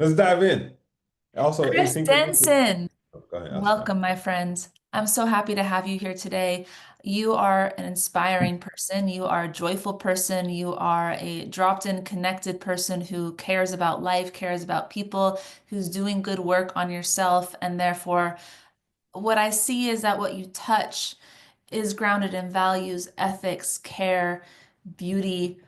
Let's dive in. Also, Chris asynchronous. Denson, Oh, go ahead. Sorry. welcome, my friend. I'm so happy to have you here today. You are an inspiring person. You are a joyful person. You are a dropped-in, connected person who cares about life, cares about people, who's doing good work on yourself. And therefore, what I see is that what you touch is grounded in values, ethics, care, beauty.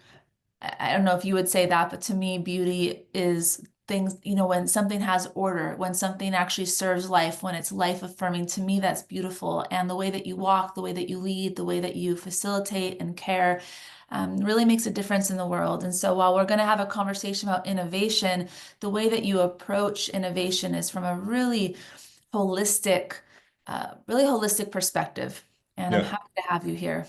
I don't know if you would say that, but to me, beauty is things, when something has order, when something actually serves life, when it's life affirming, to me, that's beautiful. And the way that you walk, the way that you lead, the way that you facilitate and care, really makes a difference in the world. And so while we're going to have a conversation about innovation, the way that you approach innovation is from a holistic, really holistic perspective. And I'm Yeah. happy to have you here.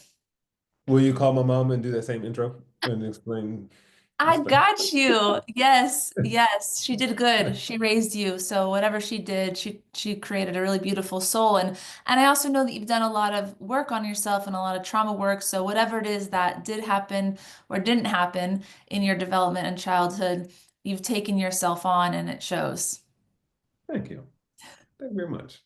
Will you call my mom and do that same intro and I explain? got you. Yes, yes, she did good. She raised you. So whatever she did, she created a really beautiful soul. And I also know that you've done a lot of work on yourself and a lot of trauma work. So whatever it is that did happen or didn't happen in your development and childhood, you've taken yourself on and it shows. Thank you. Thank you very much.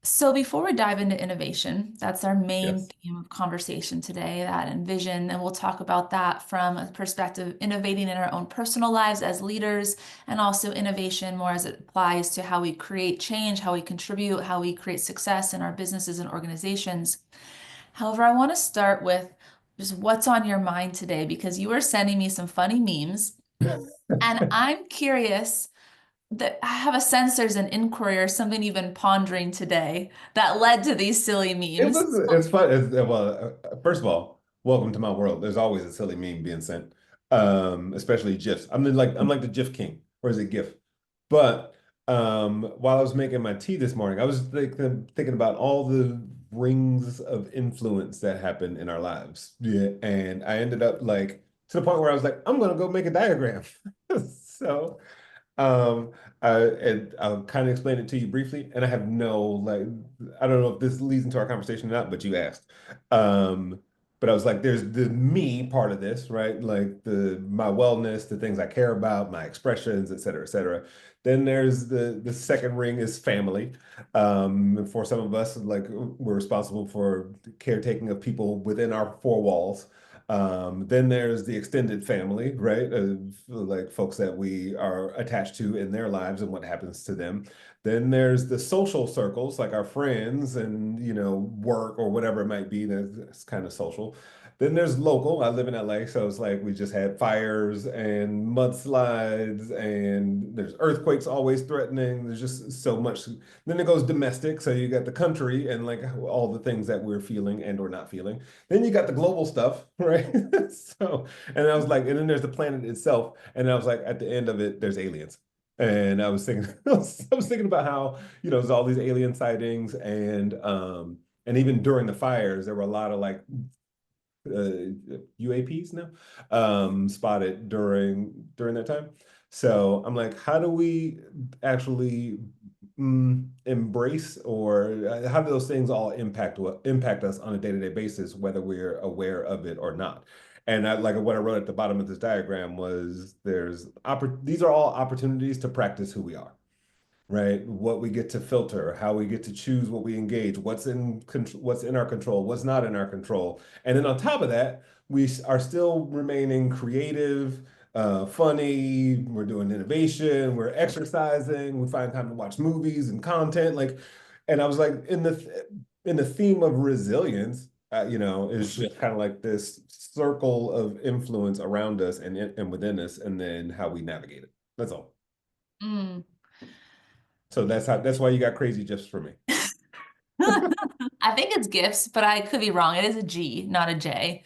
So before we dive into innovation, that's our main Yes. theme of conversation today, that envision, and we'll talk about that from a perspective of innovating in our own personal lives as leaders, and also innovation more as it applies to how we create change, how we contribute, how we create success in our businesses and organizations. However, I want to start with just what's on your mind today, because you were sending me some funny memes, and I'm curious that I have a sense there's an inquiry or something you've been pondering today that led to these silly It memes. was, it's fun. First of all, welcome to my world. There's always a silly meme being sent, especially GIFs. I'm like the GIF king, or is it GIF? But while I was making my tea this morning, I was thinking about all the rings of influence that happen in our lives. Yeah, and I ended up like to the point where I was like, I'm gonna go make a diagram. So um, and I'll kind of explain it to you briefly, and I have no like, I don't know if this leads into our conversation or not, but you asked. Um, but I was like, there's the me part of this, right? Like my wellness, the things I care about, my expressions, et cetera, et cetera. Then there's the second ring is family. For some of us, like we're responsible for caretaking of people within our four walls. Then there's the extended family, right? Like folks that we are attached to in their lives and what happens to them. Then there's the social circles, like our friends and, work or whatever it might be. That's kind of social. Then there's local. I live in LA, so it's like we just had fires and mudslides, and there's earthquakes always threatening. There's just so much. Then it goes domestic, so you got the country and like all the things that we're feeling and or not feeling. Then you got the global stuff, right? So, and I was like, and then there's the planet itself. And I was like, at the end of it, there's aliens. And I was thinking, I was thinking about how, there's all these alien sightings and even during the fires, there were a lot of like UAPs now spotted during that time. So I'm like, how do we actually embrace or how do those things all impact us on a day-to-day basis, whether we're aware of it or not? And like what I wrote at the bottom of this diagram was these are all opportunities to practice who we are, right? What we get to filter, how we get to choose what we engage, what's in our control, what's not in our control. And then on top of that, we are still remaining creative, funny, we're doing innovation, we're exercising, we find time to watch movies and content. And I was like, in the theme of resilience, is just kind of like this circle of influence around us and within us, and then how we navigate it. That's all. Mm. So that's why you got crazy gifs for me. I think it's gifts, but I could be wrong. It is a G, not a J.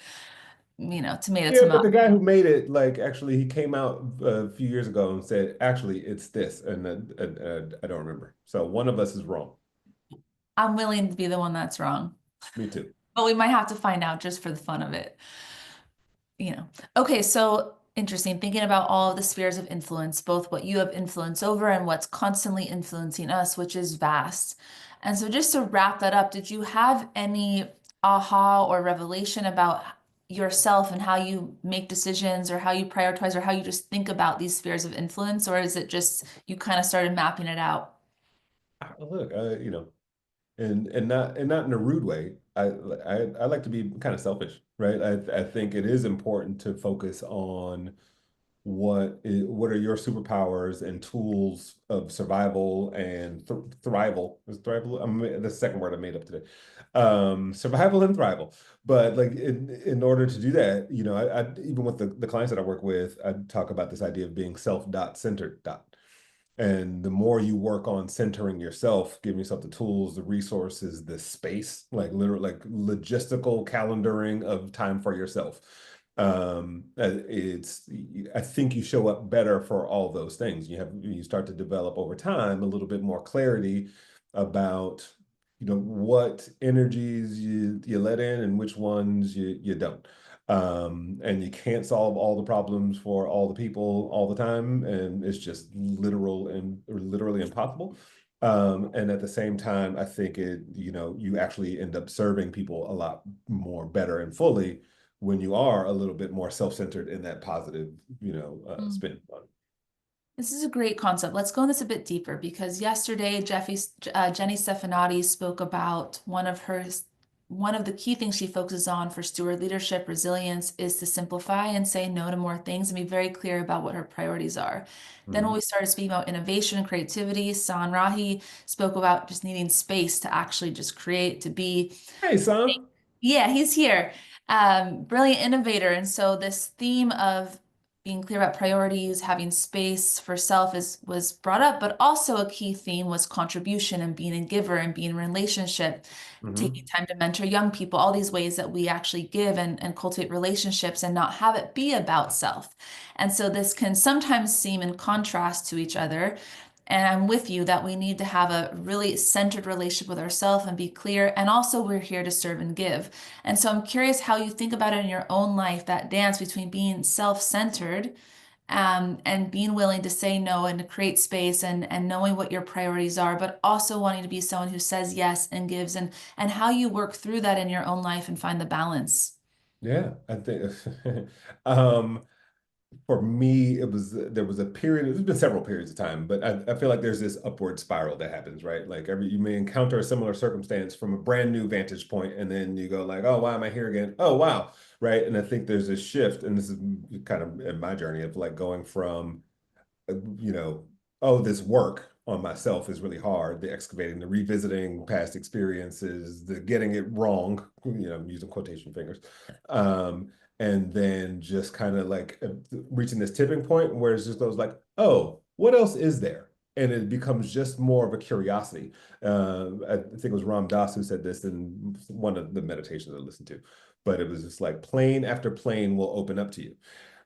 Tomato, Yeah, but tomato. the guy who made it, like, actually, he came out a few years ago and said, actually, it's this, and I don't remember. So one of us is wrong. I'm willing to be the one that's wrong, Me too. but we might have to find out just for the fun of it. Okay, so interesting. Thinking about all of the spheres of influence, both what you have influence over and what's constantly influencing us, which is vast. And so just to wrap that up, did you have any aha or revelation about yourself and how you make decisions or how you prioritize or how you just think about these spheres of influence, or is it just you kind of started mapping it out? Look, and not in a rude way. I like to be kind of selfish, right? I think it is important to focus on what are your superpowers and tools of survival and thrival. Is thrival? The second word I made up today. Survival and thrival. But like in order to do that, I even with the clients that I work with, I talk about this idea of being self dot centered dot. And the more you work on centering yourself, giving yourself the tools, the resources, the space, like literally like logistical calendaring of time for yourself. It's I think you show up better for all those things. You start to develop over time a little bit more clarity about what energies you let in and which ones you don't. And you can't solve all the problems for all the people all the time, and it's just literally impossible. And at the same time, I think you actually end up serving people a lot more better and fully when you are a little bit more self-centered in that positive, spin on it. This is a great concept. Let's go in this a bit deeper because yesterday Jenny Stefanati spoke about one of the key things she focuses on for steward leadership resilience is to simplify and say no to more things and be very clear about what her priorities are. Then when Mhm. we started speaking about innovation and creativity, San Rahi spoke about just needing space to actually just create, to be. Hey, son. Yeah, he's here. Brilliant innovator. And so this theme of being clear about priorities, having space for self was brought up, but also a key theme was contribution and being a giver and being in relationship, taking Hmm. time to mentor young people, all these ways that we actually give and cultivate relationships and not have it be about self. And so this can sometimes seem in contrast to each other. And I'm with you that we need to have a really centered relationship with ourselves and be clear. And also, we're here to serve and give. And so, I'm curious how you think about it in your own life, that dance between being self-centered and being willing to say no and to create space and knowing what your priorities are, but also wanting to be someone who says yes and gives, and how you work through that in your own life and find the balance. Yeah, I think um for me, there was a period, there's been several periods of time, but I feel like there's this upward spiral that happens, right? Like you may encounter a similar circumstance from a brand new vantage point, and then you go like, oh, why am I here again? Oh, wow. Right. And I think there's a shift, and this is kind of in my journey of like going from you know, oh, this work on myself is really hard. The excavating, the revisiting past experiences, the getting it wrong, I'm using quotation fingers. Um, and then just kind of like reaching this tipping point where it's just those like, oh, what else is there? And it becomes just more of a curiosity. I think it was Ram Dass who said this in one of the meditations I listened to, but it was just like plane after plane will open up to you,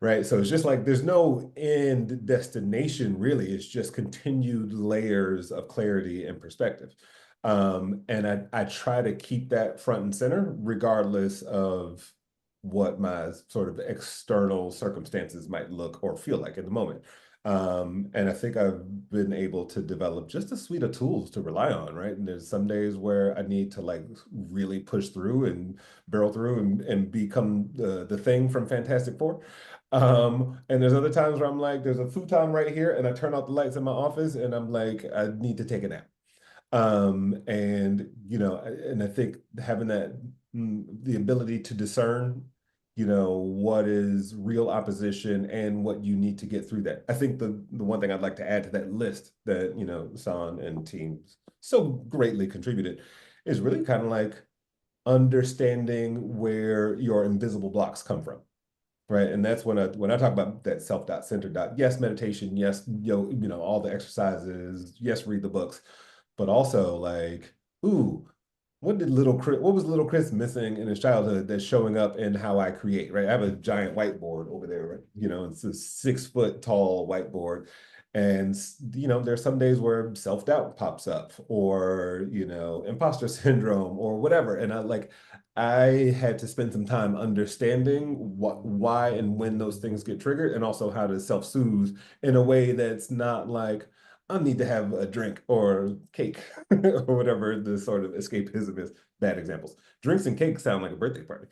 right? So it's just like there's no end destination really. It's just continued layers of clarity and perspective. And I try to keep that front and center, regardless of what my sort of external circumstances might look or feel like at the moment. And I think I've been able to develop just a suite of tools to rely on, right? And there's some days where I need to like really push through and barrel through and become the thing from Fantastic Four. And there's other times where I'm like, there's a futon right here, and I turn out the lights in my office, and I'm like, I need to take a nap. And and I think having the ability to discern, what is real opposition and what you need to get through that. I think the one thing I'd like to add to that list that, San and teams so greatly contributed is really kind of like understanding where your invisible blocks come from. Right. And that's when I talk about that self dot center dot, yes, meditation, yes, all the exercises, yes, read the books, but also like, ooh, what was little Chris missing in his childhood that's showing up in how I create, right? I have a giant whiteboard over there, right? It's a 6 foot tall whiteboard. And there's some days where self-doubt pops up or, imposter syndrome or whatever. And I had to spend some time understanding why and when those things get triggered, and also how to self-soothe in a way that's not like, I need to have a drink or cake or whatever the sort of escapism is. Bad examples. Drinks and cakes sound like a birthday party.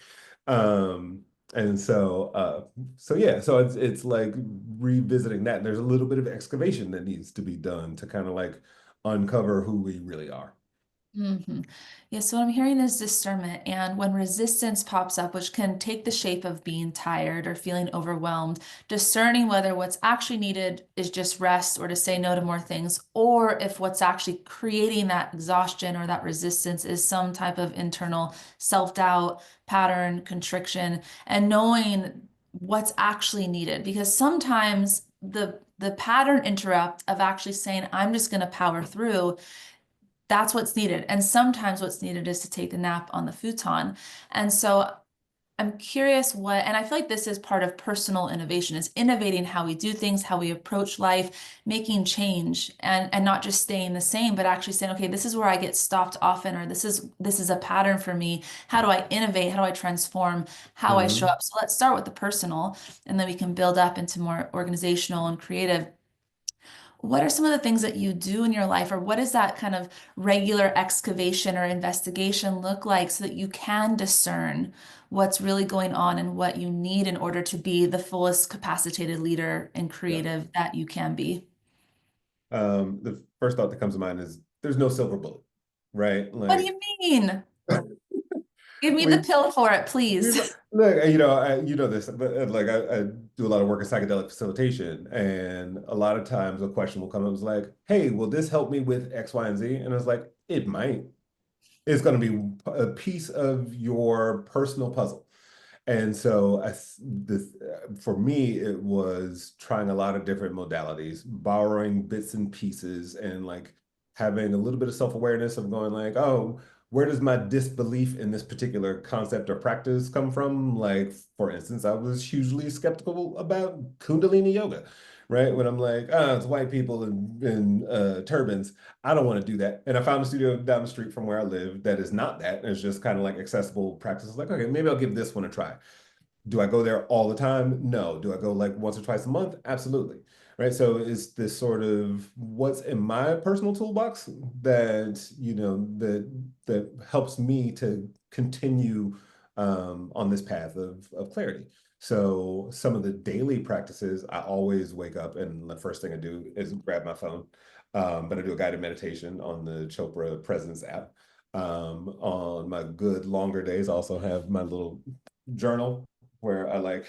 Um, And so yeah, so it's like revisiting that. There's a little bit of excavation that needs to be done to kind of like uncover who we really are. hmm Yeah, so what I'm hearing is discernment. And when resistance pops up, which can take the shape of being tired or feeling overwhelmed, discerning whether what's actually needed is just rest or to say no to more things, or if what's actually creating that exhaustion or that resistance is some type of internal self-doubt, pattern, constriction, and knowing what's actually needed. Because sometimes the pattern interrupt of actually saying, I'm just going to power through, that's what's needed. And sometimes what's needed is to take a nap on the futon. And so I'm curious what, and I feel like this is part of personal innovation, is innovating how we do things, how we approach life, making change and not just staying the same, but actually saying, okay, this is where I get stopped often, or this is a pattern for me. How do I innovate? How do I transform how I show Hmm. up? So let's start with the personal, and then we can build up into more organizational and creative. What are some of the things that you do in your life, or what does that kind of regular excavation or investigation look like so that you can discern what's really going on and what you need in order to be the fullest capacitated leader and Yeah. creative that you can be? The first thought that comes to mind is there's no silver bullet, right? What do Like you mean? Give me the we pill for it, please. look, you know this, but like I do a lot of work in psychedelic facilitation, and a lot of times a question will come up is like, "Hey, will this help me with X, Y, and Z?" And it's like, it might. It's going to be a piece of your personal puzzle. And so for me, it was trying a lot of different modalities, borrowing bits and pieces, and like having a little bit of self-awareness of going like, oh, where does my disbelief in this particular concept or practice come from? Like, for instance, I was hugely skeptical about Kundalini yoga, right? When I'm like, oh, it's white people in turbans. I don't want to do that. And I found a studio down the street from where I live that is not that. It's just kind of like accessible practices. Like, okay, maybe I'll give this one a try. Do I go there all the time? No. Do I go like once or twice a month? Absolutely. Right. So it's this sort of what's in my personal toolbox that, that helps me to continue on this path of clarity. So some of the daily practices, I always wake up and the first thing I do is grab my phone. But I do a guided meditation on the Chopra Presence app. On my good longer days, I also have my little journal where I like,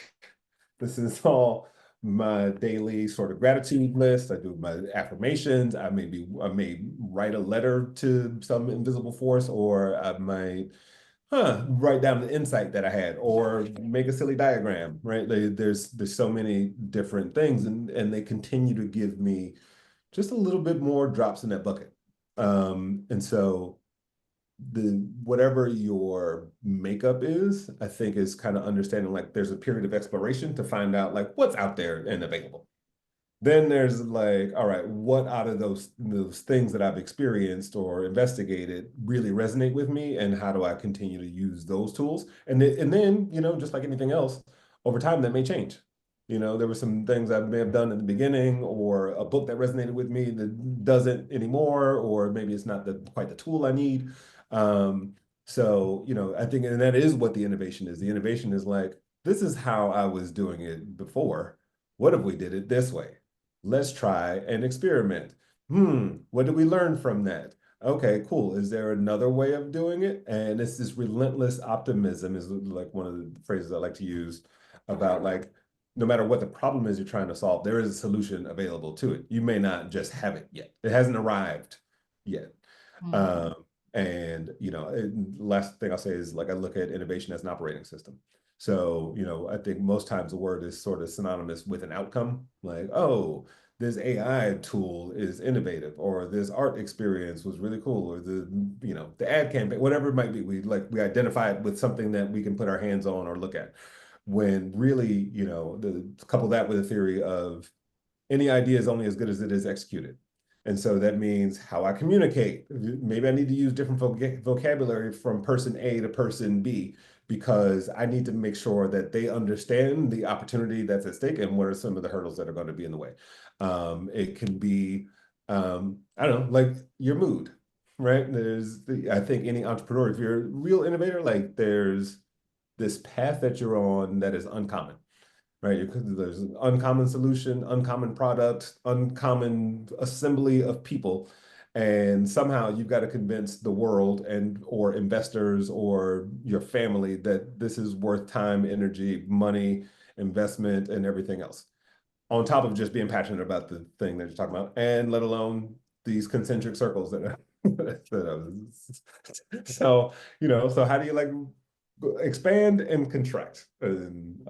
this is all my daily sort of gratitude list. I do my affirmations. I may write a letter to some invisible force, or I might write down the insight that I had, or make a silly diagram, right? There's so many different things, and they continue to give me just a little bit more drops in that bucket. And so the whatever your makeup is, I think is kind of understanding like there's a period of exploration to find out like what's out there and available. Then there's like, all right, what out of those things that I've experienced or investigated really resonate with me, and how do I continue to use those tools? And then, just like anything else, over time that may change. There were some things I may have done in the beginning, or a book that resonated with me that doesn't anymore, or maybe it's not quite the tool I need. So, I think, and that is what the innovation is. The innovation is like, this is how I was doing it before. What if we did it this way? Let's try and experiment. What did we learn from that? Okay, cool. Is there another way of doing it? And it's this relentless optimism is like one of the phrases I like to use about like, no matter what the problem is you're trying to solve, there is a solution available to it. You may not just have it yet. It hasn't arrived yet. Mhm. Um, and last thing I'll say is like I look at innovation as an operating system. So, I think most times the word is sort of synonymous with an outcome, like, oh, this AI tool is innovative, or this art experience was really cool, or the ad campaign, whatever it might be. We identify it with something that we can put our hands on or look at. When really, the couple that with a theory of any idea is only as good as it is executed. And so that means how I communicate. Maybe I need to use different vocabulary from person A to person B, because I need to make sure that they understand the opportunity that's at stake and what are some of the hurdles that are going to be in the way. It can be, I don't know, like your mood, right? I think any entrepreneur, if you're a real innovator, like this path that you're on that is uncommon, right? There's an uncommon solution, uncommon product, uncommon assembly of people. And somehow you've got to convince the world and or investors or your family that this is worth time, energy, money, investment, and everything else. On top of just being passionate about the thing that you're talking about, and let alone these concentric circles that are so so how do you like expand and contract and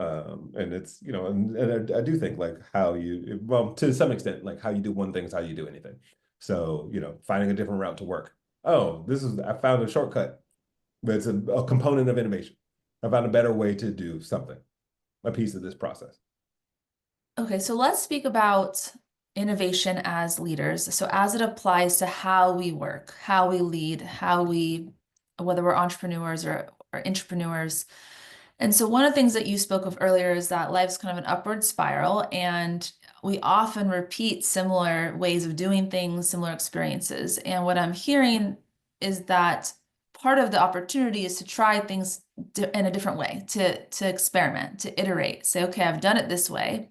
it's and I do think like how you well to some extent like how you do one thing is how you do anything. So finding a different route to work. Oh, this is I found a shortcut, but it's a component of innovation. I found a better way to do something, a piece of this process. Okay, so let's speak about innovation as leaders. So as it applies to how we work, how we lead, whether we're entrepreneurs or entrepreneurs. And so one of the things that you spoke of earlier is that life's kind of an upward spiral, and we often repeat similar ways of doing things, similar experiences. And what I'm hearing is that part of the opportunity is to try things in a different way, to experiment, to iterate, say, okay, I've done it this way,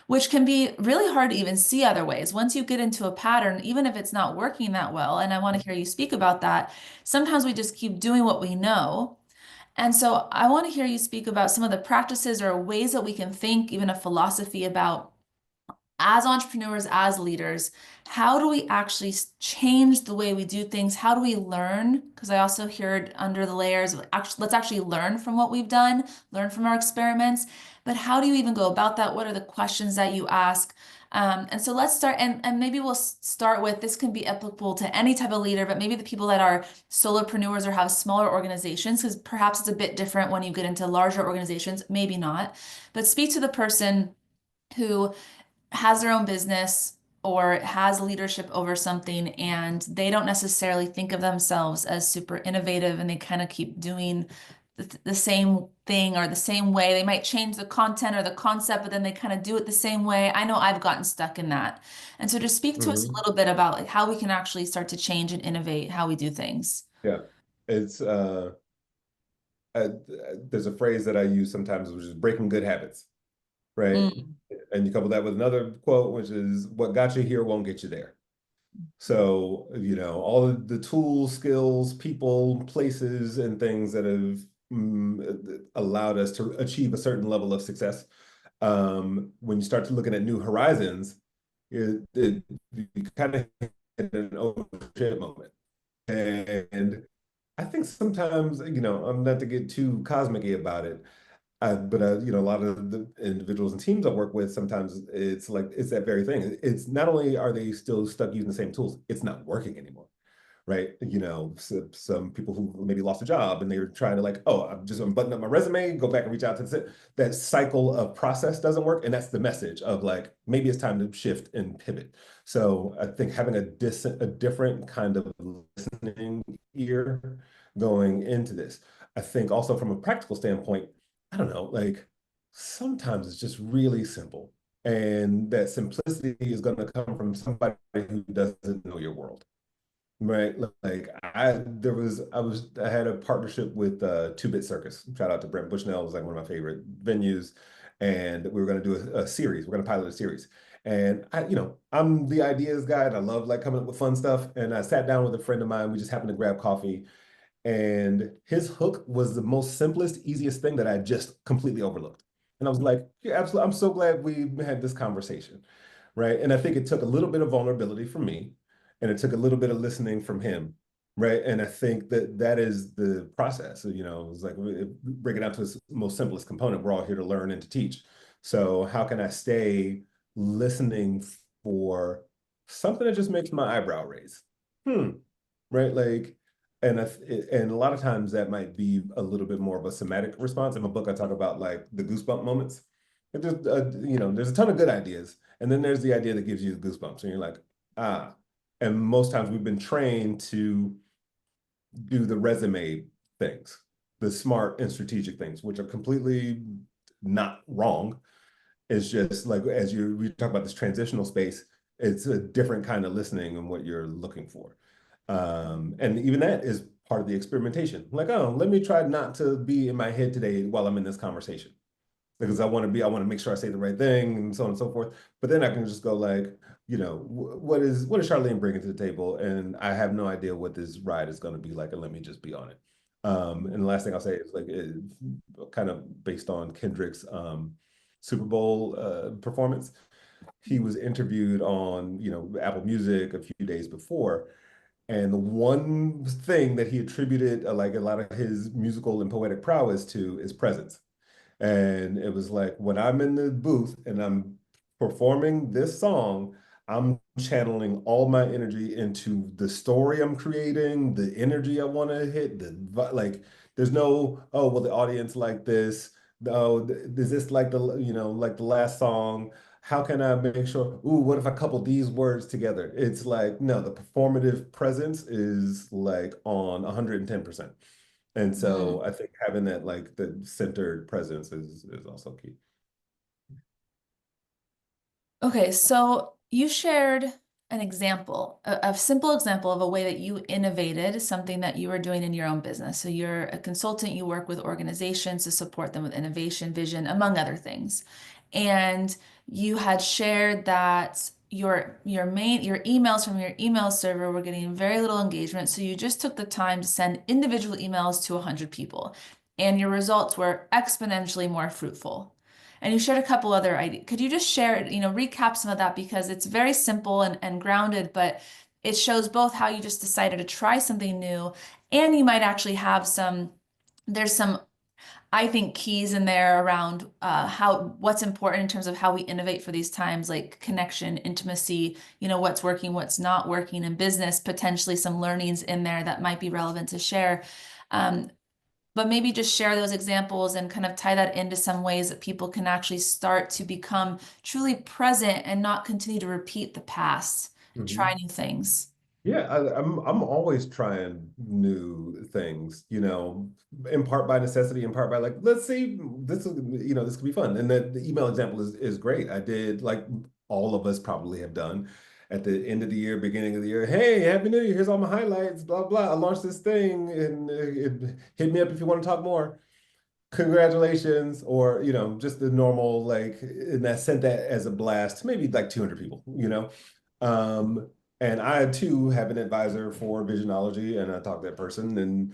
which can be really hard to even see other ways. Once you get into a pattern, even if it's not working that well, and I want to hear you speak about that, sometimes we just keep doing what we know. And so I want to hear you speak about some of the practices or ways that we can think, even a philosophy about as entrepreneurs, as leaders, how do we actually change the way we do things? How do we learn? Because I also heard under the layers, let's actually learn from what we've done, learn from our experiments. But how do you even go about that? What are the questions that you ask? And so let's start, and maybe we'll start with this can be applicable to any type of leader, but maybe the people that are solopreneurs or have smaller organizations, because perhaps it's a bit different when you get into larger organizations, maybe not. But speak to the person who has their own business or has leadership over something, and they don't necessarily think of themselves as super innovative, and they kind of keep doing the same thing or the same way. They might change the content or the concept, but then they kind of do it the same way. I know I've gotten stuck in that. And so just speak to us a Mhm. little bit about like how we can actually start to change and innovate how we do things. Yeah, it's uh, there's a phrase that I use sometimes, which is breaking good habits, right? Mm. And you couple that with another quote, which is what got you here won't get you there. So, all of the tools, skills, people, places, and things that have allowed us to achieve a certain level of success. When you start to looking at new horizons, you kind of hit an oh shit moment. And I think sometimes, I'm not to get too cosmic about it, but a lot of the individuals and teams I work with, sometimes it's like it's that very thing. It's not only are they still stuck using the same tools, it's not working anymore, right? Some people who maybe lost a job and they're trying to like, oh, I'm button up my resume, go back and reach out to that cycle of process doesn't work, and that's the message of like maybe it's time to shift and pivot. So I think having a different kind of listening ear going into this. I think also from a practical standpoint, I don't know, like sometimes it's just really simple. And that simplicity is going to come from somebody who doesn't know your world. Right. Like I had a partnership with Two-Bit Circus. Shout out to Brent Bushnell, it was like one of my favorite venues. And we were gonna do a series. We're gonna pilot a series. And I'm the ideas guy and I love like coming up with fun stuff. And I sat down with a friend of mine. We just happened to grab coffee. And his hook was the most simplest, easiest thing that I just completely overlooked. And I was like, yeah, absolutely. I'm so glad we had this conversation. Right. And I think it took a little bit of vulnerability from me and it took a little bit of listening from him. Right. And I think that that is the process. It's like break it down to its most simplest component. We're all here to learn and to teach. So how can I stay listening for something that just makes my eyebrow raise? Right. Like, and a lot of times that might be a little bit more of a somatic response. In my book, I talk about like the goosebump moments. There's a ton of good ideas, and then there's the idea that gives you the goosebumps, and you're like, ah. And most times we've been trained to do the resume things, the smart and strategic things, which are completely not wrong. It's just like we talk about this transitional space, it's a different kind of listening and what you're looking for. And even that is part of the experimentation. Like, oh, let me try not to be in my head today while I'm in this conversation because I want to make sure I say the right thing and so on and so forth. But then I can just go like, what is Charlene bringing to the table? And I have no idea what this ride is going to be like, and let me just be on it. And the last thing I'll say is like, kind of based on Kendrick's Super Bowl performance. He was interviewed on, Apple Music a few days before, and the one thing that he attributed like a lot of his musical and poetic prowess to is presence. And it was like when I'm in the booth and I'm performing this song, I'm channeling all my energy into the story I'm creating, the energy I want to hit, like there's no, oh, well, the audience like this. Oh, is this like like the last song? How can I make sure, ooh, what if I couple these words together? It's like, no, the performative presence is like on 110%. And Mhm. so I think having that like the centered presence is also key. Okay, so you shared an example, a simple example of a way that you innovated something that you were doing in your own business. So you're a consultant, you work with organizations to support them with innovation, vision, among other things. And you had shared that your emails from your email server were getting very little engagement. So you just took the time to send individual emails to 100 people, and your results were exponentially more fruitful. And you shared a couple other ideas. Could you just share, recap some of that because it's very simple and grounded, but it shows both how you just decided to try something new and you might actually have there's some, I think, keys in there around what's important in terms of how we innovate for these times, like connection, intimacy, what's working, what's not working in business, potentially some learnings in there that might be relevant to share. Um, but maybe just share those examples and kind of tie that into some ways that people can actually start to become truly present and not continue to repeat the past and try Mhm. new things. Yeah, I'm always trying new things, in part by necessity, in part by like, let's see, this could be fun. And the email example is great. I did like all of us probably have done at the end of the year, beginning of the year. Hey, Happy New Year! Here's all my highlights. Blah blah. I launched this thing, and hit me up if you want to talk more. Congratulations, or just the normal like, and I sent that as a blast to maybe like 200 people. Um, and I too have an advisor for Visionology, and I talked to that person, and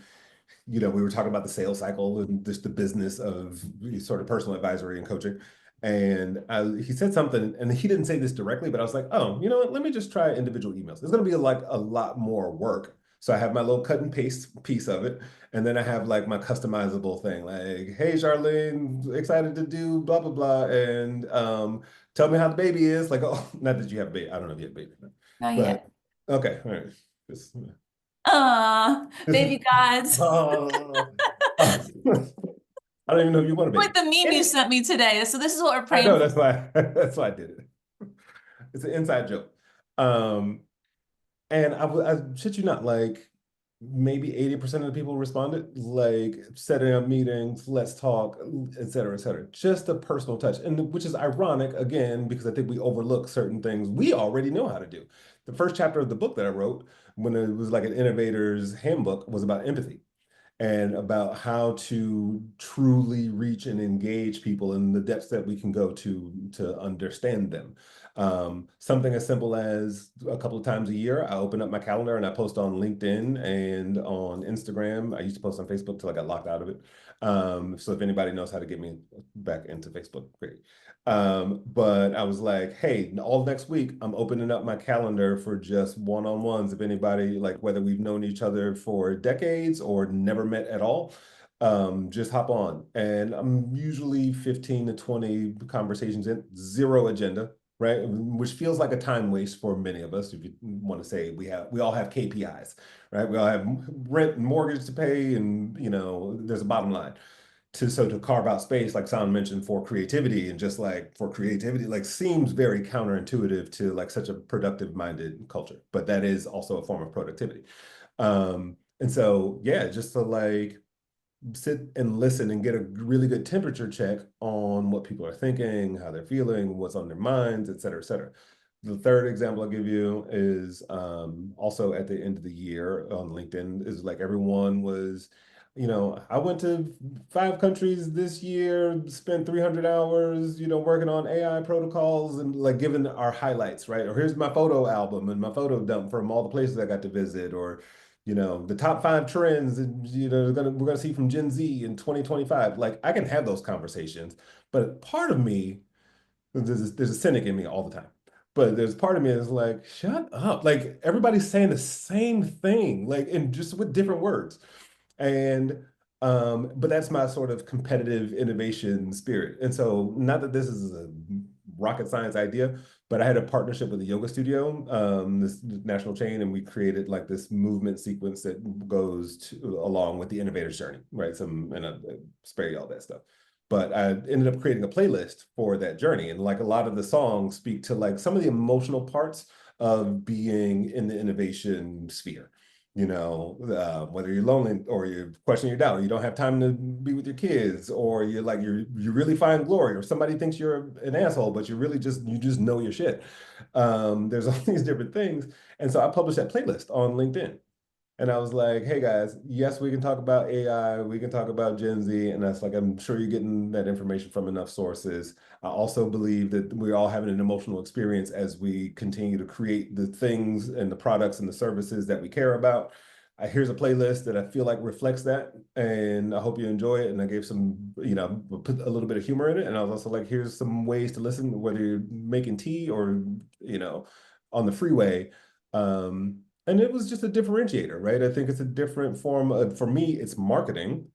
we were talking about the sales cycle and just the business of sort of personal advisory and coaching. And he said something, and he didn't say this directly, but I was like, oh, you know what? Let me just try individual emails. It's going to be like a lot more work. So I have my little cut and paste piece of it. And then I have like my customizable thing, like, hey, Charlene, excited to do blah, blah, blah. And tell me how the baby is. Like, oh, not that you have a baby. I don't know if you have a baby, Not but yet. okay. All right. Just, just, Baby gods. oh. I don't even know if you want a baby. Like the meme you And sent me today. So this is what we're I praying know for. that's why I did it. It's an inside joke. Um, and I shit you not, like maybe 80% of the people responded, like setting up meetings, let's talk, et cetera, et cetera. Just a personal touch. And which is ironic again, because I think we overlook certain things we already know how to do. The first chapter of the book that I wrote, when it was like an innovator's handbook, was about empathy and about how to truly reach and engage people in the depths that we can go to understand them. Something as simple as a couple of times a year, I open up my calendar and I post on LinkedIn and on Instagram. I used to post on Facebook till I got locked out of it. So if anybody knows how to get me back into Facebook, great. But I was like, hey, all next week, I'm opening up my calendar for just one-on-ones. If anybody, like whether we've known each other for decades or never met at all, just hop on. And I'm usually 15 to 20 conversations in, zero agenda, right? Which feels like a time waste for many of us. If you want to say we all have KPIs, right? We all have rent and mortgage to pay, and there's a bottom line to carve out space, like Sam mentioned, for creativity, and just like for creativity, like seems very counterintuitive to like such a productive minded culture, but that is also a form of productivity. And so yeah, just to like sit and listen and get a really good temperature check on what people are thinking, how they're feeling, what's on their minds, et cetera, et cetera. The third example I'll give you is also at the end of the year on LinkedIn is like everyone was, I went to 5 countries this year, spent 300 hours, working on AI protocols and like giving our highlights, right? Or here's my photo album and my photo dump from all the places I got to visit, or, the top 5 trends and, we're gonna see from Gen Z in 2025. Like I can have those conversations, but part of me there's a cynic in me all the time. But there's part of me that's like, shut up. Like everybody's saying the same thing, like and just with different words. And but that's my sort of competitive innovation spirit. And so not that this is a rocket science idea, but I had a partnership with a yoga studio, this national chain, and we created like this movement sequence that goes along with the innovator's journey, right? And I spare you all that stuff. But I ended up creating a playlist for that journey. And like a lot of the songs speak to like some of the emotional parts of being in the innovation sphere. Whether you're lonely or you're questioning your doubt, you don't have time to be with your kids, or you're like you really find glory, or somebody thinks you're an asshole, but you just know your shit. There's all these different things. And so I published that playlist on LinkedIn. And I was like, hey guys, yes, we can talk about AI, we can talk about Gen Z. And that's like, I'm sure you're getting that information from enough sources. I also believe that we're all having an emotional experience as we continue to create the things and the products and the services that we care about. Here's a playlist that I feel like reflects that, and I hope you enjoy it. And I gave some, put a little bit of humor in it. And I was also like, here's some ways to listen, whether you're making tea or, you know, on the freeway. And it was just a differentiator, right? I think it's a different form of, for me, it's marketing,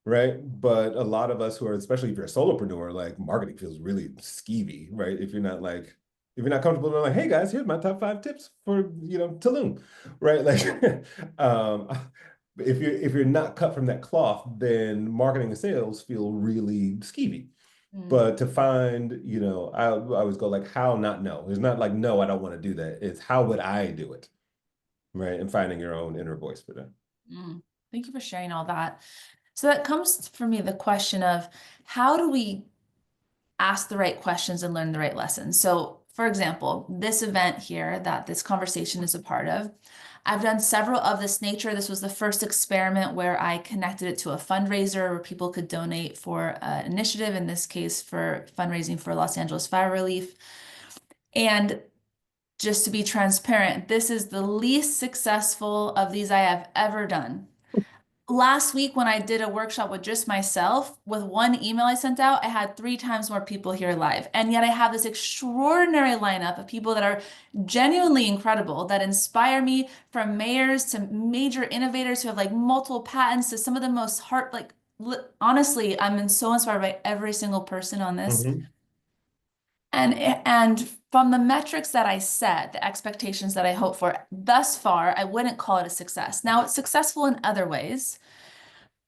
right? But a lot of us who are, especially if you're a solopreneur, like marketing feels really skeevy, right? If you're not comfortable, they're like, hey guys, here's my top 5 tips for, Tulum, right? Like, um, if you're not cut from that cloth, then marketing and sales feel really skeevy. Mm. But to find, I always go like, how not know? It's not like, no, I don't want to do that. It's how would I do it? Right. And finding your own inner voice for that. Mm. Thank you for sharing all that. So that comes for me the question of how do we ask the right questions and learn the right lessons? So, for example, this event here that this conversation is a part of, I've done several of this nature. This was the first experiment where I connected it to a fundraiser where people could donate for an initiative, in this case for fundraising for Los Angeles fire relief. And just to be transparent, this is the least successful of these I have ever done. Last week, when I did a workshop with just myself, with one email I sent out, I had 3 times more people here live. And yet I have this extraordinary lineup of people that are genuinely incredible, that inspire me, from mayors to major innovators who have like multiple patents to some of the most honestly, so inspired by every single person on this. Hmm. And from the metrics that I set, the expectations that I hope for, thus far, I wouldn't call it a success. Now, it's successful in other ways.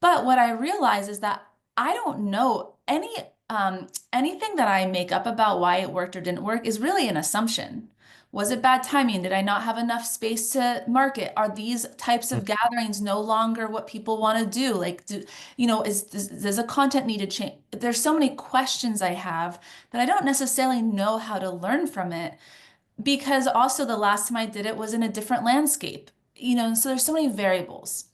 But what I realize is that I don't know anything that I make up about why it worked or didn't work is really an assumption. Was it bad timing? Did I not have enough space to market? Are these types of gatherings no longer what people want to do? Like, does the content need to change? There's so many questions I have that I don't necessarily know how to learn from it, because also the last time I did it was in a different landscape. So there's so many variables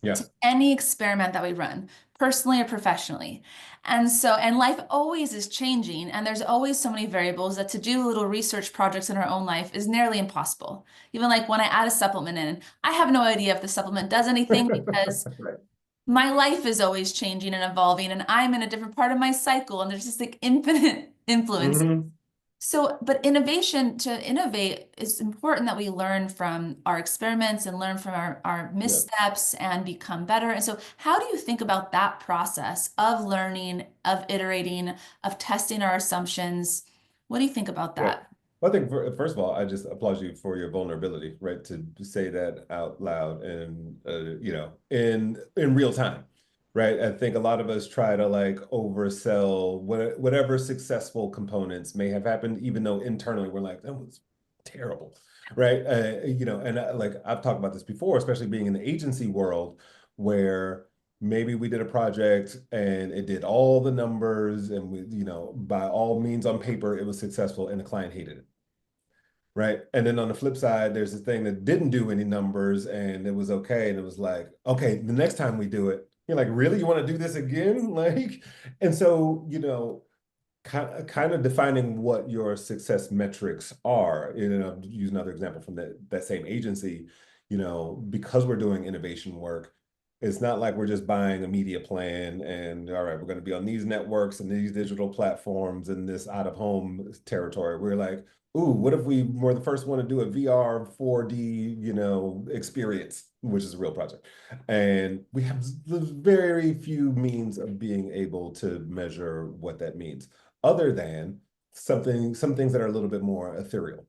to Yeah. any experiment that we run, personally or professionally. And life always is changing, and there's always so many variables that to do little research projects in our own life is nearly impossible. Even like when I add a supplement in, I have no idea if the supplement does anything because Right. my life is always changing and evolving, and I'm in a different part of my cycle, and there's just like infinite influence. Hmm. So, but innovation, to innovate, is important that we learn from our experiments and learn from our Yeah. missteps and become better. And so, how do you think about that process of learning, of iterating, of testing our assumptions? What do you think about Yeah. that? Well, I think first of all, I just applaud you for your vulnerability, right? To say that out loud and in real time, right? I think a lot of us try to like oversell whatever successful components may have happened, even though internally we're like, that was terrible, right? And like I've talked about this before, especially being in the agency world, where maybe we did a project and it did all the numbers and by all means on paper it was successful and the client hated it. right? And then on the flip side, there's a thing that didn't do any numbers and it was okay. And it was like, okay, the next time we do it, you're like, really? You want to do this again? Like, and so, kind of defining what your success metrics are. Use another example from that same agency, because we're doing innovation work, it's not like we're just buying a media plan and all right, we're going to be on these networks and these digital platforms and this out of home territory. We're like, ooh, what if we were the first one to do a VR 4D, experience, which is a real project. And we have very few means of being able to measure what that means other than some things that are a little bit more ethereal.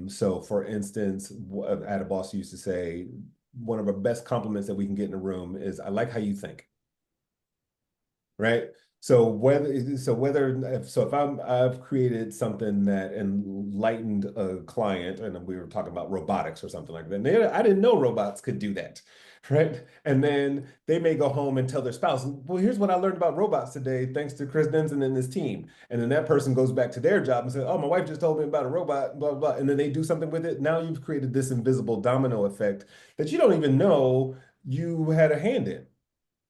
So for instance, I had a boss who used to say, one of our best compliments that we can get in a room is, I like how you think, right? So if I've created something that enlightened a client, and we were talking about robotics or something like that, and I didn't know robots could do that, right? And then they may go home and tell their spouse, well, here's what I learned about robots today, thanks to Chris Denson and his team. And then that person goes back to their job and says, oh, my wife just told me about a robot, blah, blah, blah. And then they do something with it. Now you've created this invisible domino effect that you don't even know you had a hand in.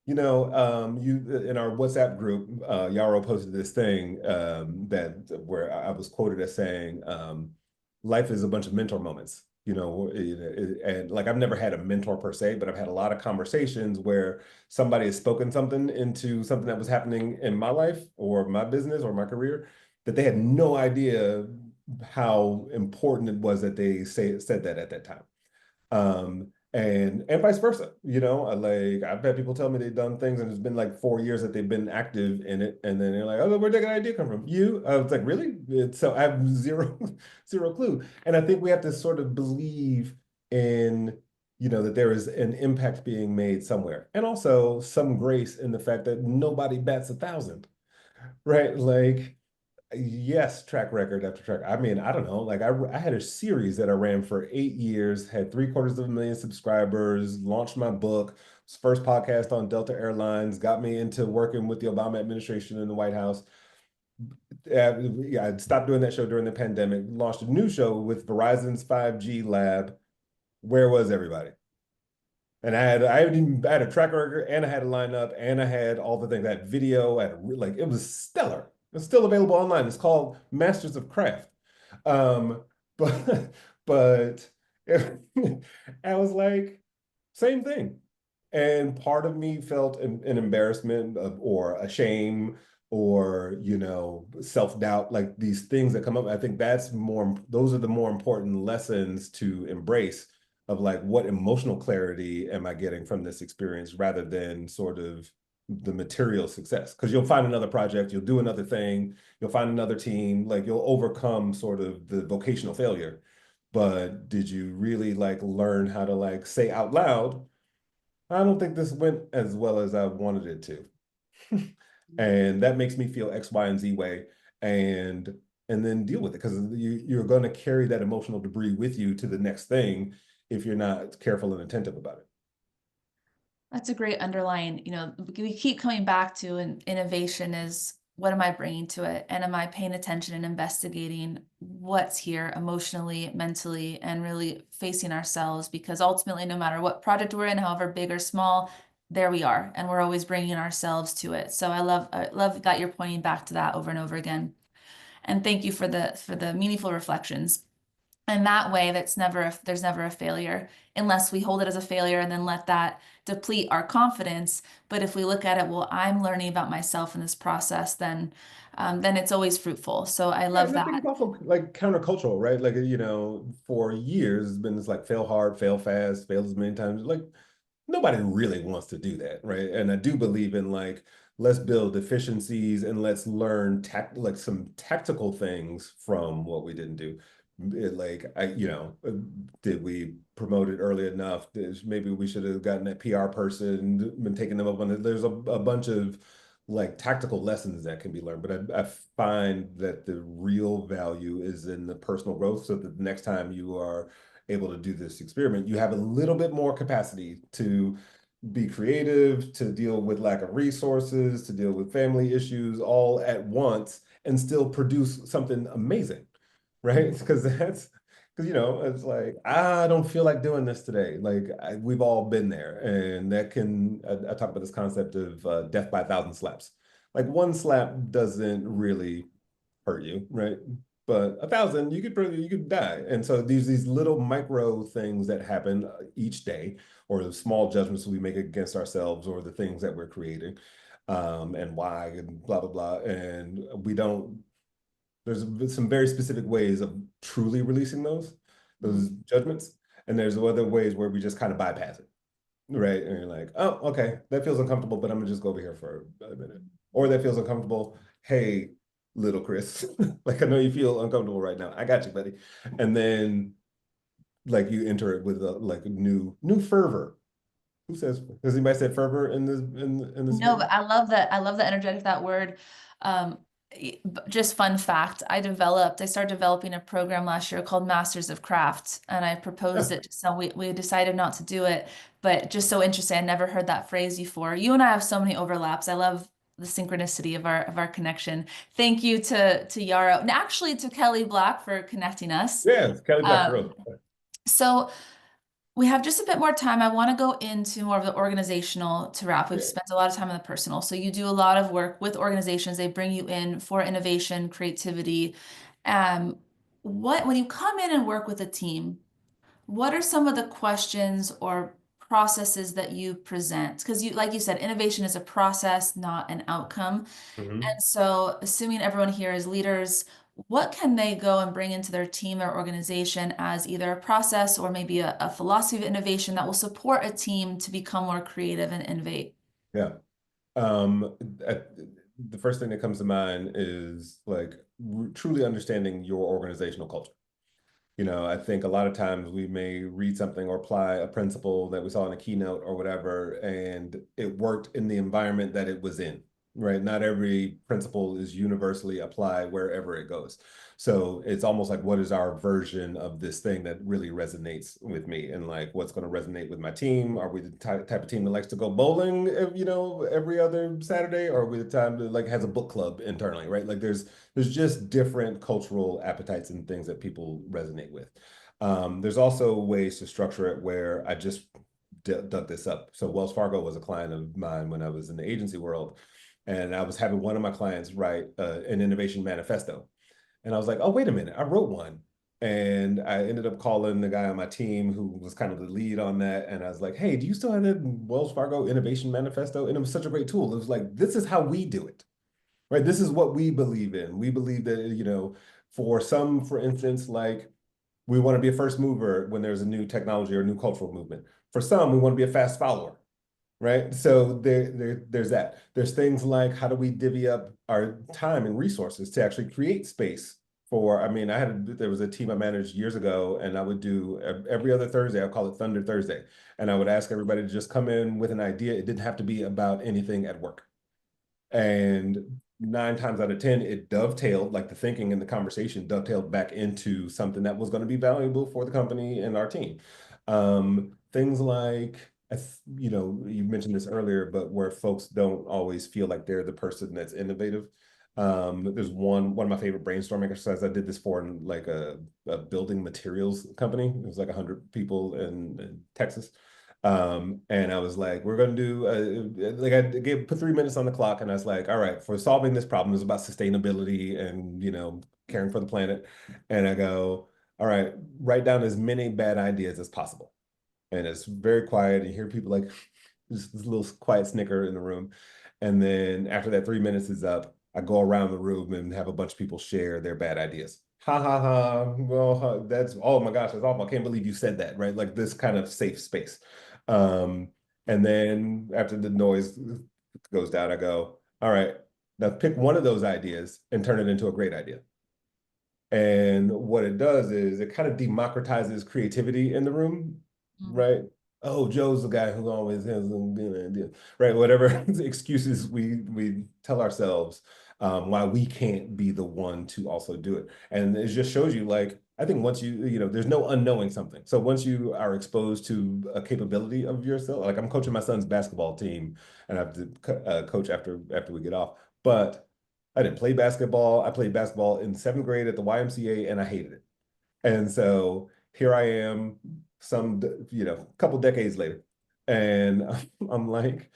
You in our WhatsApp group, Yaro posted this thing that where I was quoted as saying, "Life is a bunch of mentor moments." And like I've never had a mentor per se, but I've had a lot of conversations where somebody has spoken something into something that was happening in my life or my business or my career that they had no idea how important it was that they said that at that time. And vice versa, like I've had people tell me they've done things and it's been like 4 years that they've been active in it, and then they're like, oh, where'd that idea come from? You? I was like, really? So I have zero zero clue. And I think we have to sort of believe in, that there is an impact being made somewhere, and also some grace in the fact that nobody bats 1,000, right? Like, yes, track record after track. I mean, I don't know. Like I had a series that I ran for 8 years, had 750,000 subscribers, launched my book, first podcast on Delta Airlines, got me into working with the Obama administration in the White House. Yeah, I stopped doing that show during the pandemic, launched a new show with Verizon's 5G lab. Where was everybody? And I had a track record and I had a lineup and I had all the things, that video, like it was stellar. It's still available online. It's called Masters of Craft. Um, but but I was like, same thing. And part of me felt an embarrassment or a shame or, self-doubt, like these things that come up. I think those are the more important lessons to embrace of like what emotional clarity am I getting from this experience rather than sort of the material success. Because you'll find another project, you'll do another thing, you'll find another team, like you'll overcome sort of the vocational failure. But did you really like learn how to like say out loud, I don't think this went as well as I wanted it to. And that makes me feel X, Y, and Z way. And and then deal with it because you're going to carry that emotional debris with you to the next thing if you're not careful and attentive about it. That's a great underline. We keep coming back to innovation is what am I bringing to it? And am I paying attention and investigating what's here emotionally, mentally, and really facing ourselves? Because ultimately, no matter what project we're in, however big or small, there we are, and we're always bringing ourselves to it. So I love that you're pointing back to that over and over again. And thank you for the meaningful reflections. And that way, there's never a failure unless we hold it as a failure and then let that deplete our confidence. But if we look at it, well, I'm learning about myself in this process, then it's always fruitful. So I Yeah, love and I think that. it's also like countercultural, right? Like, for years it's been this like fail hard, fail fast, fail as many times. Like nobody really wants to do that, right? And I do believe in like let's build efficiencies and let's learn like some tactical things from what we didn't do. Like did we promote it early enough? Maybe we should have gotten that PR person, been taking them up on it. There's a bunch of like tactical lessons that can be learned, but I find that the real value is in the personal growth. So that the next time you are able to do this experiment, you have a little bit more capacity to be creative, to deal with lack of resources, to deal with family issues all at once, and still produce something amazing. right? Because it's like I don't feel like doing this today. Like we've all been there, and that can I talk about this concept of death by a thousand slaps. Like one slap doesn't really hurt you, right? But a thousand, you could die. And so these little micro things that happen each day, or the small judgments we make against ourselves, or the things that we're creating, and why, and blah blah blah. And we don't. There's some very specific ways of truly releasing those Mm. judgments, and there's other ways where we just kind of bypass it, right? And you're like, oh, okay, that feels uncomfortable, but I'm gonna just go over here for a minute. Or that feels uncomfortable. Hey, little Chris, like I know you feel uncomfortable right now. I got you, buddy. And then like you enter it with a like new fervor. Who says has anybody said fervor in this No, space? but I love the energetic of that word. Um, just fun fact, I started developing a program last year called Masters of Craft, and I proposed Yeah, it to some, we decided not to do it, but just so interesting. I never heard that phrase before. You and I have so many overlaps. I love the synchronicity of our connection. Thank you to Yarrow, and actually to Kelly Black for connecting us. yeah, it's Kelly Black Um, Rose. so we have just a bit more time. I want to go into more of the organizational to wrap. We've Yeah. spent a lot of time on the personal. So you do a lot of work with organizations. They bring you in for innovation, creativity. Um, when you come in and work with a team, what are some of the questions or processes that you present? Because like you said, innovation is a process, not an outcome. Mhm. And so, assuming everyone here is leaders, what can they go and bring into their team or organization as either a process or maybe a philosophy of innovation that will support a team to become more creative and innovate? Yeah. Um, I- the first thing that comes to mind is like truly understanding your organizational culture. I think a lot of times we may read something or apply a principle that we saw in a keynote or whatever, and it worked in the environment that it was in, right? Not every principle is universally applied wherever it goes. So it's almost like, what is our version of this thing that really resonates with me? And like, what's going to resonate with my team? Are we the type of team that likes to go bowling, every other Saturday? Or are we the time that like has a book club internally, right? Like there's just different cultural appetites and things that people resonate with. There's also ways to structure it where I just dug this up. So Wells Fargo was a client of mine when I was in the agency world, and I was having one of my clients write an innovation manifesto, and I was like, oh wait a minute, I wrote one. And I ended up calling the guy on my team who was kind of the lead on that. And I was like, hey, do you still have the Wells Fargo Innovation Manifesto? And it was such a great tool. It was like, this is how we do it, right? This is what we believe in. We believe that, for some, for instance, like we want to be a first mover when there's a new technology or a new cultural movement. For some, we want to be a fast follower, right? So there's that. There's things like how do we divvy up our time and resources to actually create space for, I mean, there was a team I managed years ago, and I would do every other Thursday, I call it Thunder Thursday. And I would ask everybody to just come in with an idea. It didn't have to be about anything at work. And 9 times out of 10, it dovetailed, like the thinking and the conversation dovetailed back into something that was going to be valuable for the company and our team. Things like, you mentioned this earlier, but where folks don't always feel like they're the person that's innovative. There's one of my favorite brainstorming exercises. I did this for like a building materials company. It was like 100 people in Texas. And I was like, we're going to do, like I put 3 minutes on the clock, and I was like, all right, for solving this problem, it's about sustainability and, caring for the planet. And I go, all right, write down as many bad ideas as possible. And it's very quiet. And you hear people like, just this little quiet snicker in the room. And then after that 3 minutes is up, I go around the room and have a bunch of people share their bad ideas. Ha ha ha. Well, that's, oh my gosh, that's awful. I can't believe you said that, right? Like this kind of safe space. Um, and then after the noise goes down, I go, all right, now pick one of those ideas and turn it into a great idea. And what it does is it kind of democratizes creativity in the room, Mm. right? Oh, Joe's the guy who always has a good idea, right? Whatever excuses we tell ourselves, why we can't be the one to also do it. And it just shows you, like, I think once there's no unknowing something. So once you are exposed to a capability of yourself, like I'm coaching my son's basketball team, and I have to coach after we get off, but I didn't play basketball. I played basketball in seventh grade at the YMCA and I hated it. And so here I am, couple decades later, and I'm like,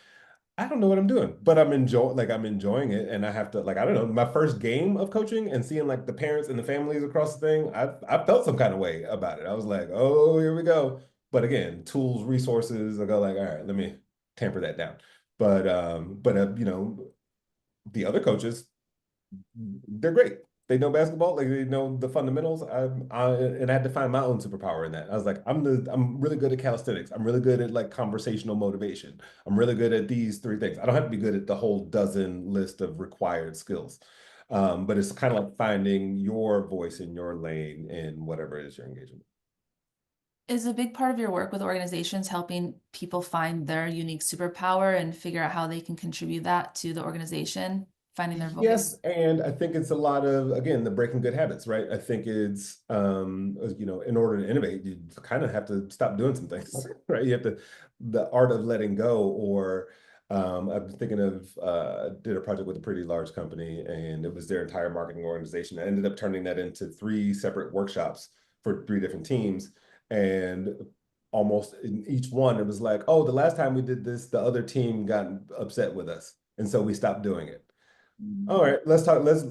I don't know what I'm doing, but I'm enjoying it. And I have to like, I don't know, my first game of coaching and seeing like the parents and the families across the thing, I felt some kind of way about it. I was like, oh, here we go. But again, tools, resources, I go like, all right, let me tamper that down. But the other coaches, they're great. They know basketball, like they know the fundamentals. And I had to find my own superpower in that. I was like, I'm really good at calisthenics. I'm really good at like conversational motivation. I'm really good at these three things. I don't have to be good at the whole dozen list of required skills. But it's kind of like finding your voice in your lane in whatever it is you're engaging with. Is a big part of your work with organizations helping people find their unique superpower and figure out how they can contribute that to the organization, finding their voice? Yes, and I think it's a lot of, again, the breaking good habits, right? I think it's in order to innovate, you kind of have to stop doing some things, right? You have to the art of letting go, or I'm thinking of did a project with a pretty large company, and it was their entire marketing organization. I ended up turning that into three separate workshops for three different teams, and almost in each one, it was like, oh, the last time we did this, the other team got upset with us, and so we stopped doing it. All right, let's talk. Let's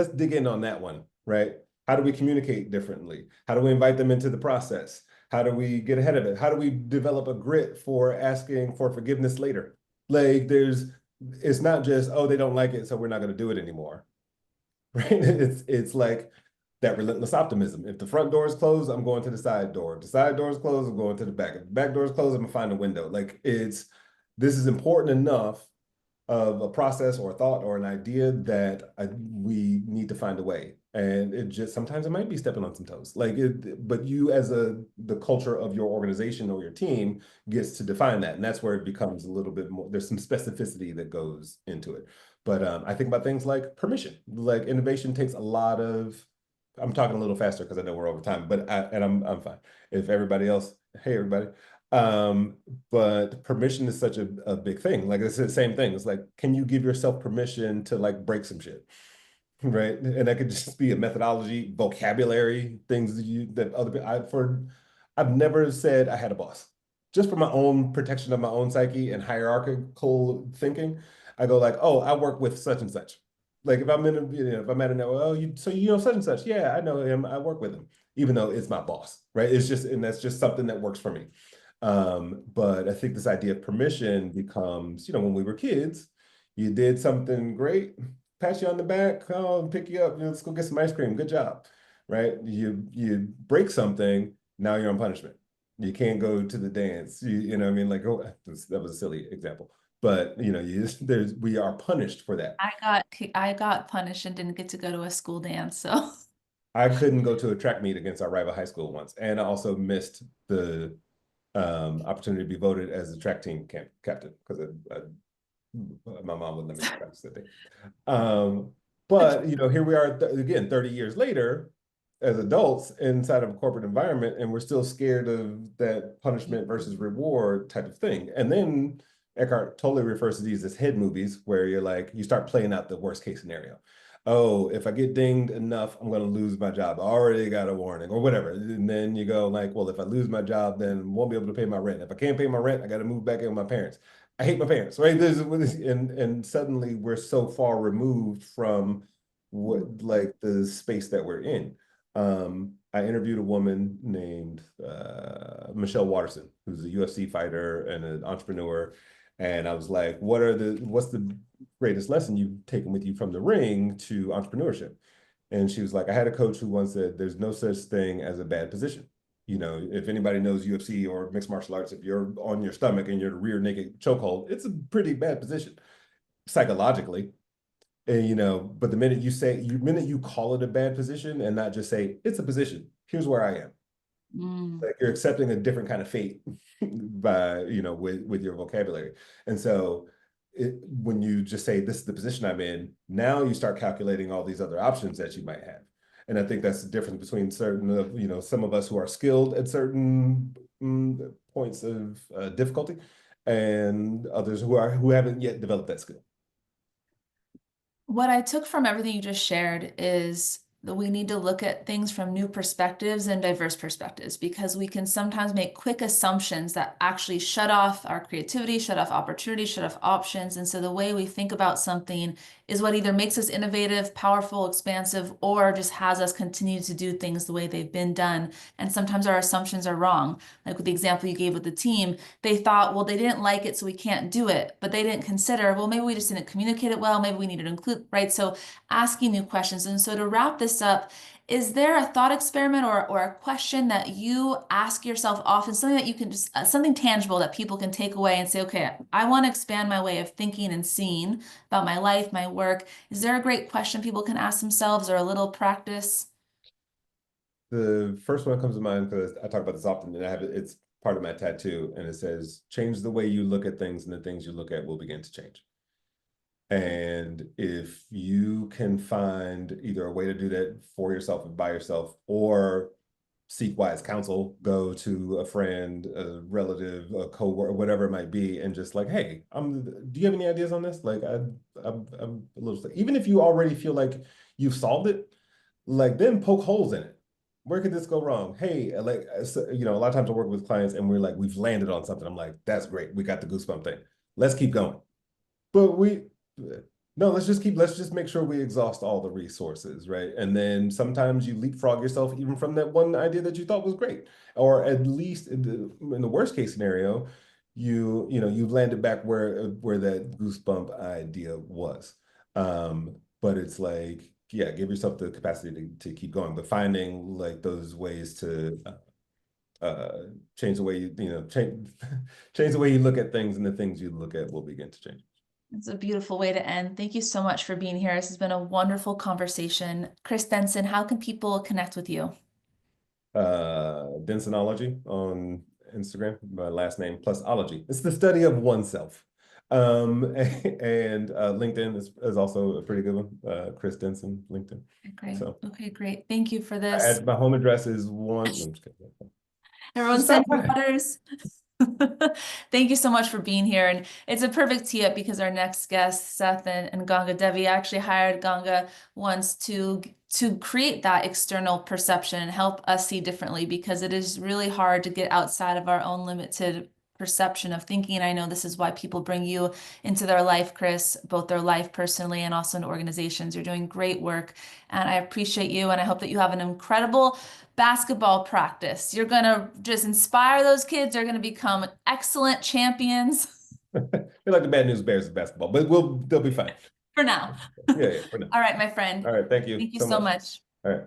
dig in on that one, right? How do we communicate differently? How do we invite them into the process? How do we get ahead of it? How do we develop a grit for asking for forgiveness later? Like it's not just, oh, they don't like it, so we're not going to do it anymore, right? It's like that relentless optimism. If the front door is closed, I'm going to the side door. If the side door is closed, I'm going to the back. If the back door is closed, I'm gonna find a window. Like this is important enough of a process or a thought or an idea that we need to find a way. And it just sometimes it might be stepping on some toes. But you as the culture of your organization or your team gets to define that. And that's where it becomes a little bit more, there's some specificity that goes into it. But I think about things like permission. Like innovation takes a lot of, I'm talking a little faster because I know we're over time, but I'm fine. If everybody else, hey everybody. Um, but permission is such a big thing. Like it's the same thing. It's like, can you give yourself permission to like break some shit? Right. And that could just be a methodology, vocabulary, things that other people I've never said I had a boss. Just for my own protection of my own psyche and hierarchical thinking, I go like, oh, I work with such and such. Like if I'm in if I'm at a network, oh, you know such and such. Yeah, I know him. I work with him, even though it's my boss, right? And that's just something that works for me. But I think this idea of permission becomes, when we were kids, you did something great, pat you on the back, oh, pick you up, let's go get some ice cream. Good job, right? You break something, now you're on punishment. You can't go to the dance. You know what I mean? Like, oh, that was a silly example, but we are punished for that. I got punished and didn't get to go to a school dance, so I couldn't go to a track meet against our rival high school once, and I also missed the opportunity to be voted as the track team captain because my mom wouldn't let me practice that day. Um, but here we are again, 30 years later, as adults inside of a corporate environment, and we're still scared of that punishment versus reward type of thing. And then Eckhart totally refers to these as head movies, where you start playing out the worst case scenario. Oh, if I get dinged enough, I'm going to lose my job. I already got a warning or whatever. And then you go like, well, if I lose my job, then I won't be able to pay my rent. If I can't pay my rent, I got to move back in with my parents. I hate my parents, right? And suddenly we're so far removed from what like the space that we're in. I interviewed a woman named Michelle Watterson, who's a UFC fighter and an entrepreneur. And I was like, what's the greatest lesson you've taken with you from the ring to entrepreneurship? And she was like, I had a coach who once said, there's no such thing as a bad position. If anybody knows UFC or mixed martial arts, if you're on your stomach and you're the rear naked chokehold, it's a pretty bad position psychologically. And but the minute you call it a bad position and not just say it's a position, here's where I am. mm. Like you're accepting a different kind of fate by with your vocabulary. And so when you just say this is the position I'm in, now you start calculating all these other options that you might have. And I think that's the difference between certain of some of us who are skilled at certain points of difficulty and others who haven't yet developed that skill. What I took from everything you just shared is that we need to look at things from new perspectives and diverse perspectives because we can sometimes make quick assumptions that actually shut off our creativity, shut off opportunity, shut off options. And so the way we think about something is what either makes us innovative, powerful, expansive, or just has us continue to do things the way they've been done. And sometimes our assumptions are wrong. Like with the example you gave with the team, they thought, well, they didn't like it, so we can't do it. But they didn't consider, well, maybe we just didn't communicate it well. Maybe we needed to include, right? So asking new questions. And so to wrap this up, is there a thought experiment or a question that you ask yourself often, something that you can just, something tangible that people can take away and say, okay, I want to expand my way of thinking and seeing about my life, my work. Is there a great question people can ask themselves or a little practice? The first one that comes to mind, because I talk about this often, and I have it's part of my tattoo, and it says, change the way you look at things, and the things you look at will begin to change. And if you can find either a way to do that for yourself and by yourself, or seek wise counsel, go to a friend, a relative, a coworker, whatever it might be, and just like, hey, do you have any ideas on this? Like, I'm a little sick. Even if you already feel like you've solved it, like then poke holes in it. Where could this go wrong? Hey, like, you know, a lot of times I work with clients and we're like, we've landed on something. I'm like, that's great. We got the goosebump thing. Let's keep going. But no, let's just make sure we exhaust all the resources, right? And then sometimes you leapfrog yourself even from that one idea that you thought was great, or at least in the worst case scenario, you know you've landed back where that goosebump idea was. But it's like, yeah, give yourself the capacity to keep going, but finding like those ways to change the way change change the way you look at things, and the things you look at will begin to change. It's a beautiful way to end. Thank you so much for being here. This has been a wonderful conversation. Chris Denson, how can people connect with you? Densonology on Instagram, my last name plus ology. It's the study of oneself. And LinkedIn is also a pretty good one. Chris Denson, LinkedIn. Okay, great. So Okay, great. Thank you for I this. add my home address is one. No, I'm just kidding. Everyone Just stop send your by. letters. Thank you so much for being here. And it's a perfect tee up because our next guest, Seth and Ganga Devi, actually hired Ganga once to create that external perception and help us see differently because it is really hard to get outside of our own limited perception of thinking. I know this is why people bring you into their life, Chris, both their life personally and also in organizations. You're doing great work, and I appreciate you, and I hope that you have an incredible basketball practice. You're going to just inspire those kids. They're going to become excellent champions They're like the bad news bears of basketball, but they'll be fine. for now. Yeah, yeah, for now. All right, my friend. All right, thank you Thank you so so much. much. All right.